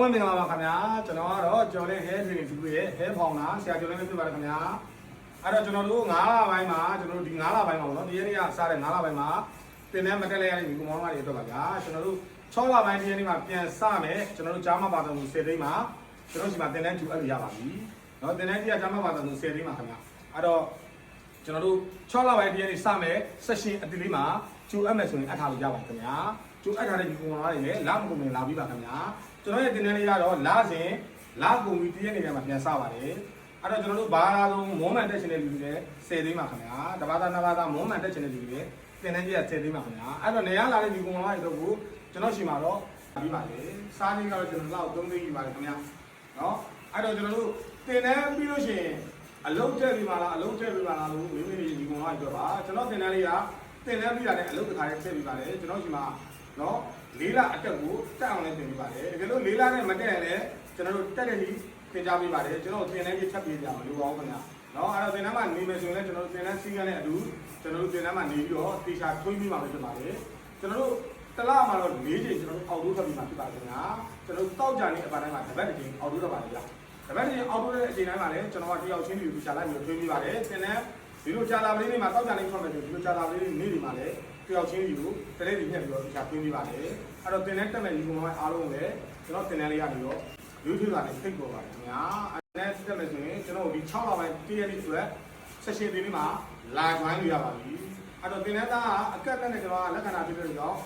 လုံးမင်္ဂလာပါခင်ဗျာကျွန်တော်ကတော့ကျော်လေးဟဲထရီတူရဲ့ဟဲဖောင်တာဆရာကျော်လေးပဲဖြစ်ပါတယ်ခင်ဗျာအဲ့တော့ကျွန်တော်တို့9လပိုင်းမှာကျွန်တော်တို့ဒီ9လပိုင်းမှာပေါ့နော်ဒီရက်နေ့ကစားတဲ့9လပိုင်းမှာတင်တဲ့မတက်လဲရတဲ့ဒီကောင်မတွေအတွက်ပါဗျာကျွန်တော်တို့6လပိုင်းဒီရက်နေ့မှာပြန်စမယ်ကျွန်တော်တို့ဂျာမပါတော်မူ10သိန်းမှာကျွန်တော်ဒီမှာတင်တဲ့ကျူအပ်လို့ရပါပြီနော်တင်တဲ့ကြီးကဂျာမပါတော်မူ10သိန်းမှာခင်ဗျာအဲ့တော့ကျွန်တော်တို့6လပိုင်းဒီရက်နေ့စမယ်ဆက်ရှင်အတီလေးမှာကျူအပ်မယ်ဆိုရင်အပ်ထားလို့ရပါခင်ဗျာကျူအပ်ထားတဲ့ဒီကောင်မတွေလည်းလာမကုန်မလာပြီးပါခင်ဗျာကျွန်တော်ရဲ့တင်တဲ့လေးကတော့လာစဉ်လာကုန်ပြီးတရက်နေပြန်မှာပြန်စပါတယ်အဲ့တော့ကျွန်တော်တို့ဘာသာဆုံးမွမ်းမှန်တက်ချင်တဲ့လူတွေလည်း10သိန်းပါခင်ဗျာတဘာသာနှစ်ဘာသာမွမ်းမှန်တက်ချင်တဲ့လူတွေလည်းတင်တဲ့ကြီးက10သိန်းပါခင်ဗျာအဲ့တော့နေရလာတဲ့ဒီကောင်မတွေတို့ကိုကျွန်တော်ရှိမှာတော့ပြီးပါလေစားနေကတော့ကျွန်တော်လောက်3သိန်းပြီးပါတယ်ခင်ဗျာနော်အဲ့တော့ကျွန်တော်တို့တင်တဲ့ပြီးလို့ရှိရင်အလုံးထည့်ပြီးပါလားအလုံးထည့်ပြီးပါလားလို့မိမိတွေဒီကောင်မတွေပြောပါကျွန်တော်တင်တဲ့လေးကတင်တဲ့ပြီးတာနဲ့အလုံးတစ်ခါတည်းထည့်ပြီးပါတယ်ကျွန်တော်ရှိမှာနော်4လအတက်ကိုတက်အောင်လည်းတင်ပြပါတယ်တကယ်လို့4လနဲ့မတက်ရင်လည်းကျွန်တော်တို့တက်တဲ့ဒီသင်ကြားပေးပါတယ်ကျွန်တော်တင်တဲ့ကြီးထပ်ပြေးကြအောင်လို့ပါဦးခင်ဗျာနော်အဲ့တော့တင်တဲ့မှာနေမယ်ဆိုရင်လည်းကျွန်တော်တို့တင်တဲ့စီးကနဲ့အတူကျွန်တော်တို့တင်တဲ့မှာနေပြီးတော့တေချာထွေးပြီးမှပဲဖြစ်ပါတယ်ကျွန်တော်တို့တလမှာတော့4ချိန်ကျွန်တော်တို့အောက်တိုးထပ်ပြီးမှဖြစ်ပါတယ်ခင်ဗျာကျွန်တော်တို့တောက်ကြနေအပိုင်းတိုင်းမှာတပတ်တစ်ချိန်အောက်တိုးထပ်ပါတယ်ဗျာတပတ်တစ်ချိန်အောက်တိုးတဲ့အချိန်တိုင်းမှာလည်းကျွန်တော်ကတယောက်ချင်းပြီးတေချာလိုက်ပြီးထွေးပြီးပါတယ်တင်တဲ့ဒီလိုကြာလာပလေးတွေမှာတောက်ကြနေထွက်မယ်ဆိုဒီလိုကြာလာပလေးတွေနေ့တွေမှာလည်းတယောက်ချင်းယူတလေးတွေညှက်ပြီးတော့တခြားပြင်းပြပါတယ်အဲ့တော့တင်တဲ့တက်မဲ့ဒီကောင်မအားလုံးလည်းကျွန်တော်တင်တဲ့လေးရပြီးတော့ YouTube ကနေသိပေါ်ပါတယ်ခင်ဗျာအဲ့ဒါတက်မဲ့ဆိုရင်ကျွန်တော်ဒီ6လပိုင်းတရက်နေ့အတွက်ဆက်ရှင်တင်ပြီးမှလာကျွမ်းလို့ရပါပြီအဲ့တော့တင်တဲ့သားကအကက်တက်နဲ့ကျွန်တော်ကလက္ခဏာပြတဲ့ကြောင့်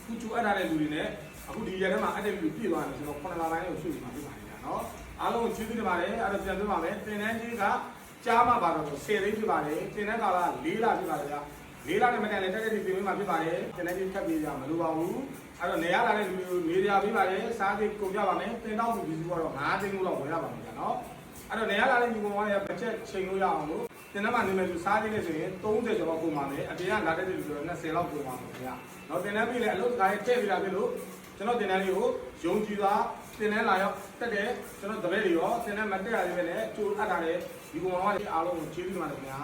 ခုကျူအပ်ထားတဲ့လူတွေနဲ့အခုဒီရက်ထဲမှာအပ်တဲ့လူပြည့်သွားတယ်ကျွန်တော်9လပိုင်းကိုရွှေ့ပြီးမှပြပါတယ်ဗျာနော်အားလုံးကိုကျေးဇူးတင်ပါတယ်အဲ့တော့ပြန်ပြောပါမယ်တင်တဲ့ကြီးကကြားမှာပါတော့10သိန်းဖြစ်ပါတယ်တင်တဲ့ကာလ4လဖြစ်ပါတယ်ဗျာ4လနဲ့မတန်လည်းတက်တက်ပြင်မှာဖြစ်ပါတယ်တင်တဲ့ကြီးထပ်ပြေးကြမလိုပါဘူးအဲ့တော့နေရလာတဲ့လူတွေနေရပြီးပါတယ်စားသေးကုန်ကြပါမယ်တင်တော့ဒီစုကတော့9သိန်းလောက်ဝင်ရပါမယ်ဗျာနော်အဲ့တော့နေရလာတဲ့လူကောင်ကဘတ်ဂျက်ချိန်လို့ရအောင်လို့တင်တဲ့မှာနေမယ်ဆိုစားသေးနေဆိုရင်30ကျော်လောက်ကုန်ပါမယ်အပြင်ကလာတဲ့လူတွေ20လောက်ကုန်ပါမယ်ဗျာနော်တင်တဲ့ပြီးလည်းအလုပ်ကားရဲ့ထည့်ပြီးတာဖြစ်လို့ကျွန်တော်တင်တဲ့လေးကိုယုံကြည်စွာတင်တဲ့လာရောက်တက်တယ်ကျွန်တော်တပည့်တွေရောတင်တဲ့မတက်ရသေးပဲနဲ့ကြိုးအပ်ထားတဲ့ဒီကောင်ကအားလုံးကိုကျေးဇူးတင်ပါတယ်ခင်ဗျာ